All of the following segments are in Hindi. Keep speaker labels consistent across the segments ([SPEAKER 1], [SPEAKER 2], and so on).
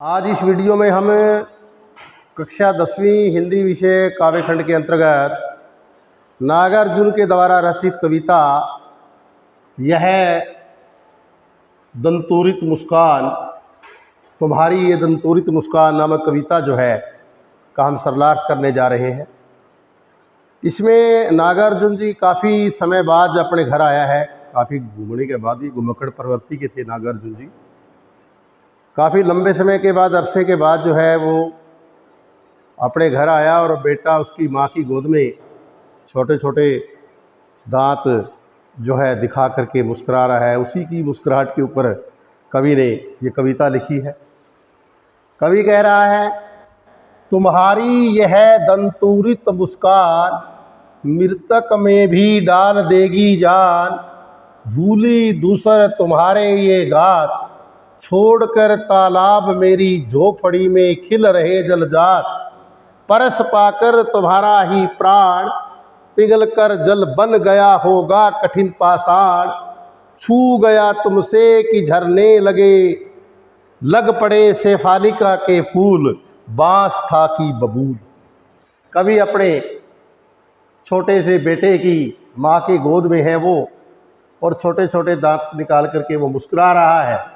[SPEAKER 1] आज इस वीडियो में हम कक्षा 10वीं हिंदी विषय काव्य खंड के अंतर्गत नागार्जुन के द्वारा रचित कविता यह दंतोरित मुस्कान, तुम्हारी ये दंतोरित मुस्कान नामक कविता जो है का हम सरलार्थ करने जा रहे हैं। इसमें नागार्जुन जी काफ़ी समय बाद अपने घर आया है। काफ़ी घूमने के बाद ही घुमक्कड़ प्रवृत्ति के थे नागार्जुन जी। काफ़ी लंबे समय के बाद, अरसे के बाद जो है वो अपने घर आया और बेटा उसकी माँ की गोद में छोटे छोटे दांत जो है दिखा करके मुस्कुरा रहा है। उसी की मुस्कुराहट के ऊपर कवि ने ये कविता लिखी है। कवि कह रहा है, तुम्हारी यह दंतुरित मुस्कान मृतक में भी डाल देगी जान, धूली दूसर तुम्हारे ये गात, छोड़कर तालाब मेरी झोपड़ी में खिल रहे जलजात, परस पाकर तुम्हारा ही प्राण पिघल कर जल बन गया होगा कठिन पाषाण, छू गया तुमसे कि झरने लग पड़े शेफालिका के फूल, बांस था कि बबूल। कभी अपने छोटे से बेटे की माँ की गोद में है वो और छोटे छोटे दांत निकाल करके वो मुस्कुरा रहा है।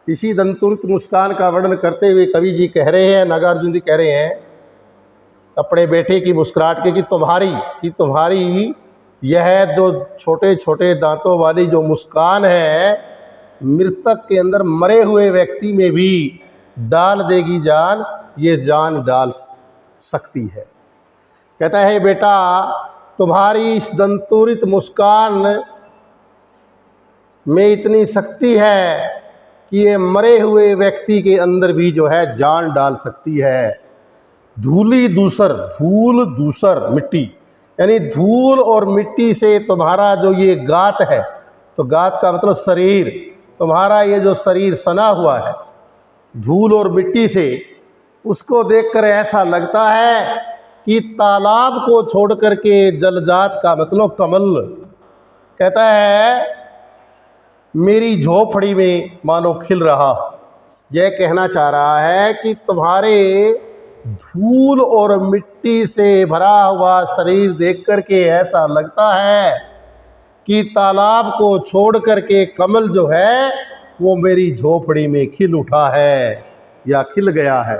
[SPEAKER 1] इसी दंतुरित मुस्कान का वर्णन करते हुए कवि जी कह रहे हैं, नागार्जुन जी कह रहे हैं अपने बेटे की मुस्कुराहट के कि तुम्हारी यह जो छोटे छोटे दांतों वाली जो मुस्कान है मृतक के अंदर मरे हुए व्यक्ति में भी डाल देगी जान, ये जान डाल सकती है। कहता है, बेटा तुम्हारी इस दंतुरित मुस्कान में इतनी शक्ति है कि ये मरे हुए व्यक्ति के अंदर भी जो है जान डाल सकती है। धूल दूसर मिट्टी, यानी धूल और मिट्टी से तुम्हारा जो ये गात है, तो गात का मतलब शरीर, तुम्हारा ये जो शरीर सना हुआ है धूल और मिट्टी से, उसको देखकर ऐसा लगता है कि तालाब को छोड़ करके जलजात का मतलब कमल। कहता है मेरी झोपड़ी में मानो खिल रहा। यह कहना चाह रहा है कि तुम्हारे धूल और मिट्टी से भरा हुआ शरीर देख करके ऐसा लगता है कि तालाब को छोड़ करके कमल जो है वो मेरी झोपड़ी में खिल उठा है या खिल गया है।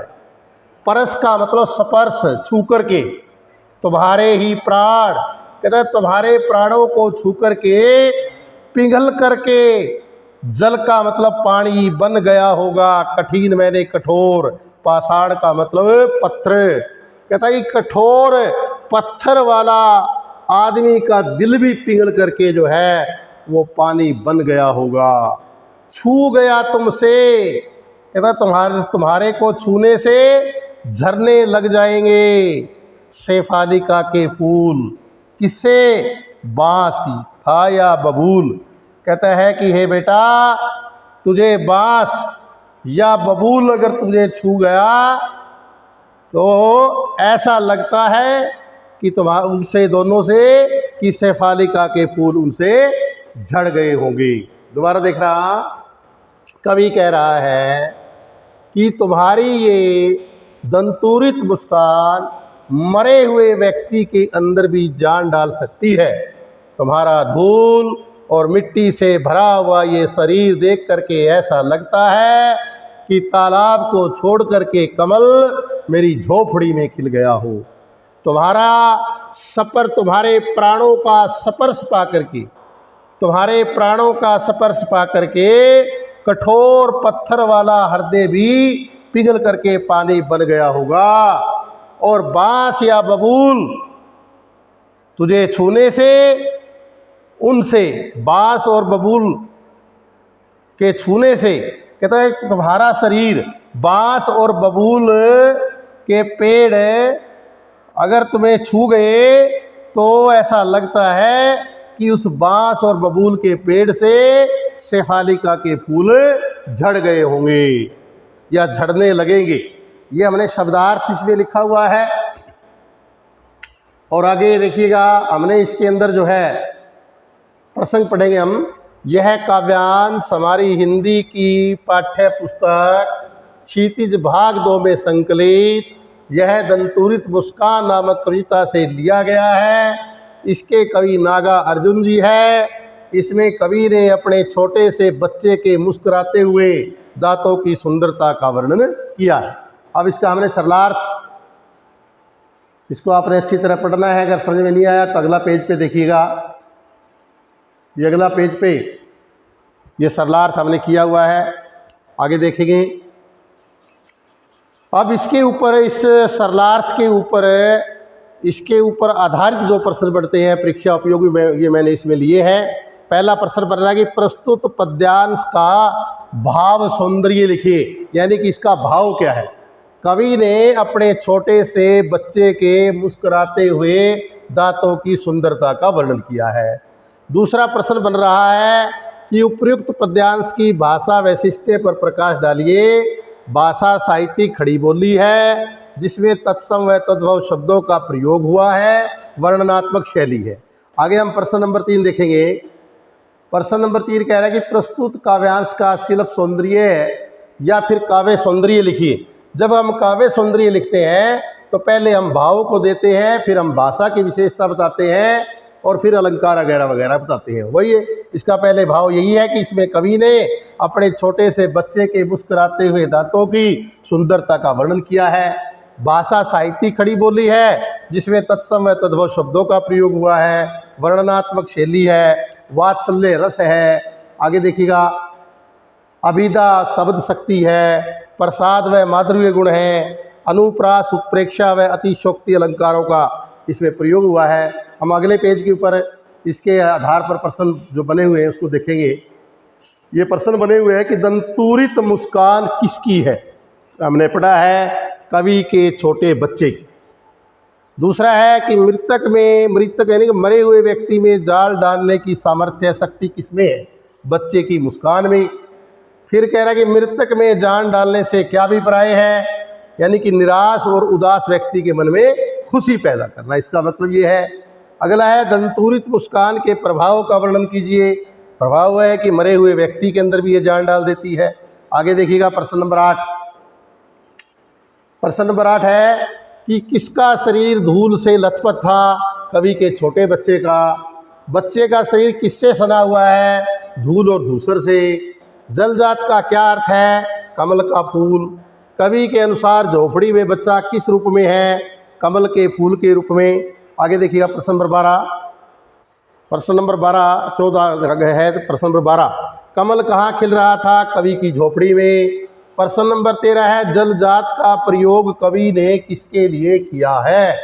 [SPEAKER 1] परस का मतलब स्पर्श, छू करके। तुम्हारे ही प्राण, कहता है तुम्हारे प्राणों को छू करके पिघल करके, जल का मतलब पानी बन गया होगा, कठिन मैंने कठोर, पाषाण का मतलब पत्थर। कहता है कठोर पत्थर वाला आदमी का दिल भी पिघल करके जो है वो पानी बन गया होगा। छू गया तुमसे, कहता तुम्हारे को छूने से झरने लग जाएंगे शेफालिका के फूल। किससे? बांस था या बबूल। कहता है कि हे बेटा तुझे बांस या बबूल अगर तुझे छू गया तो ऐसा लगता है कि उनसे दोनों से कि शेफालिका के फूल उनसे झड़ गए होंगे। दोबारा देख रहा, कवि कह रहा है कि तुम्हारी ये दंतुरित मुस्कान मरे हुए व्यक्ति के अंदर भी जान डाल सकती है। तुम्हारा धूल और मिट्टी से भरा हुआ ये शरीर देख करके ऐसा लगता है कि तालाब को छोड़ करके कमल मेरी झोपड़ी में खिल गया हो। तुम्हारा सपर, तुम्हारे प्राणों का स्पर्श पा करके, तुम्हारे प्राणों का स्पर्श पा करके कठोर पत्थर वाला हृदय भी पिघल करके पानी बन गया होगा। और बांस या बबूल तुझे छूने से, उनसे, बांस और बबूल के छूने से, कहता है तुम्हारा शरीर बांस और बबूल के पेड़ अगर तुम्हें छू गए तो ऐसा लगता है कि उस बांस और बबूल के पेड़ से शेफालिका के फूल झड़ गए होंगे या झड़ने लगेंगे। ये हमने शब्दार्थ इसमें लिखा हुआ है। और आगे देखिएगा, हमने इसके अंदर जो है प्रसंग पढ़ेंगे हम। यह काव्यांश हमारी हिंदी की पाठ्य पुस्तक क्षितिज भाग 2 में संकलित यह दंतुरित मुस्कान नामक कविता से लिया गया है। इसके कवि नागा अर्जुन जी है। इसमें कवि ने अपने छोटे से बच्चे के मुस्कुराते हुए दांतों की सुंदरता का वर्णन किया है। अब इसका हमने सरलार्थ, इसको आपने अच्छी तरह पढ़ना है। अगर समझ में नहीं आया तो अगला पेज पे देखिएगा। ये अगला पेज पे ये सरलार्थ हमने किया हुआ है, आगे देखेंगे। अब इसके ऊपर, इस सरलार्थ के ऊपर, इसके ऊपर आधारित जो प्रश्न बढ़ते हैं परीक्षा उपयोगी में, ये मैंने इसमें लिए हैं। पहला प्रश्न बन रहा है कि प्रस्तुत पद्यांश का भाव सौंदर्य लिखिए, यानी कि इसका भाव क्या है। कवि ने अपने छोटे से बच्चे के मुस्कुराते हुए दांतों की सुंदरता का वर्णन किया है। दूसरा प्रश्न बन रहा है कि उपयुक्त पद्यांश की भाषा वैशिष्ट्य पर प्रकाश डालिए। भाषा साहित्यिक खड़ी बोली है जिसमें तत्सम व तद्भव शब्दों का प्रयोग हुआ है, वर्णनात्मक शैली है। आगे हम प्रश्न नंबर 3 देखेंगे। प्रश्न नंबर 3 कह रहा है कि प्रस्तुत काव्यांश का शिल्प सौंदर्य या फिर काव्य सौंदर्य लिखिए। जब हम काव्य सौंदर्य लिखते हैं तो पहले हम भाव को देते हैं, फिर हम भाषा की विशेषता बताते हैं और फिर अलंकार वगैरह वगैरह बताते हैं। वही है, इसका पहले भाव यही है कि इसमें कवि ने अपने छोटे से बच्चे के मुस्कुराते हुए दांतों की सुंदरता का वर्णन किया है। भाषा साहित्यिक खड़ी बोली है जिसमें तत्सम व तद्भव शब्दों का प्रयोग हुआ है, वर्णनात्मक शैली है, वात्सल्य रस है। आगे देखिएगा, अभिधा शब्द शक्ति है, प्रसाद व माधुर्य गुण है, अनुप्रास उत्प्रेक्षा व अतिशोक्ति अलंकारों का इसमें प्रयोग हुआ है। हम अगले पेज के ऊपर इसके आधार पर प्रश्न जो बने हुए हैं उसको देखेंगे। ये प्रश्न बने हुए हैं कि दंतुरित मुस्कान किसकी है। हमने पढ़ा है कवि के छोटे बच्चे की। दूसरा है कि मृतक यानी कि मरे हुए व्यक्ति में जाल डालने की सामर्थ्य शक्ति किसमें है, बच्चे की मुस्कान में। फिर कह रहा है कि मृतक में जान डालने से क्या अभिप्राय है, यानी कि निराश और उदास व्यक्ति के मन में खुशी पैदा करना, इसका मतलब ये है। अगला है दंतुरित मुस्कान के प्रभाव का वर्णन कीजिए। प्रभाव है कि मरे हुए व्यक्ति के अंदर भी ये जान डाल देती है। आगे देखिएगा प्रश्न नंबर 8। प्रश्न नंबर 8 है कि किसका शरीर धूल से लथपथ था। कवि के छोटे बच्चे का। बच्चे का शरीर किससे सना हुआ है, धूल और धूसर से। जलजात का क्या अर्थ है, कमल का फूल। कवि के अनुसार झोपड़ी में बच्चा किस रूप में है, कमल के फूल के रूप में। आगे देखिएगा प्रश्न नंबर 12। प्रश्न नंबर 12 14 है तो प्रश्न नंबर 12, कमल कहाँ खिल रहा था, कवि की झोपड़ी में। प्रश्न नंबर 13 है जलजात का प्रयोग कवि ने किसके लिए किया है।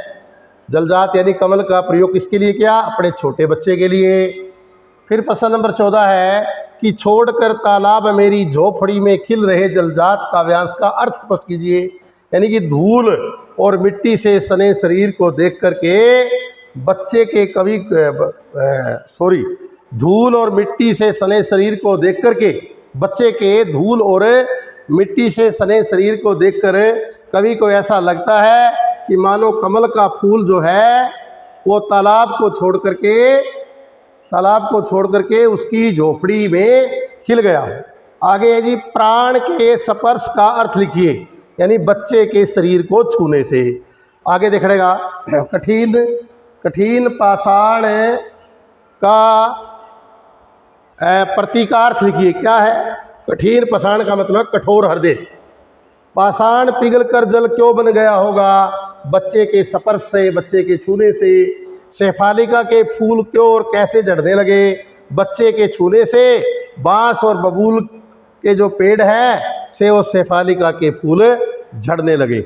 [SPEAKER 1] जलजात यानी कमल का प्रयोग किसके लिए किया, अपने छोटे बच्चे के लिए। फिर प्रश्न नंबर 14 है कि छोड़कर तालाब मेरी झोपड़ी में खिल रहे जलजात काव्यांश का अर्थ स्पष्ट कीजिए। यानी कि धूल और मिट्टी से सने शरीर को देख करके बच्चे के कवि धूल और मिट्टी से सने शरीर को देख करके बच्चे के धूल और मिट्टी से सने शरीर को देखकर कवि को ऐसा लगता है कि मानो कमल का फूल जो है वो तालाब को छोड़ करके उसकी झोपड़ी में खिल गया हो। आगे है जी प्राण के स्पर्श का अर्थ लिखिए, यानी बच्चे के शरीर को छूने से। आगे देखिएगा कठिन पाषाण का प्रतीकार्थ लिखिए। क्या है कठिन पाषाण का मतलब कठोर हृदय। पाषाण पिघल कर जल क्यों बन गया होगा, बच्चे के स्पर्श से, बच्चे के छूने से। शेफालिका के फूल क्यों और कैसे झड़ने लगे, बच्चे के छूने से। बांस और बबूल के जो पेड़ हैं से वो शेफालिका के फूल झड़ने लगे।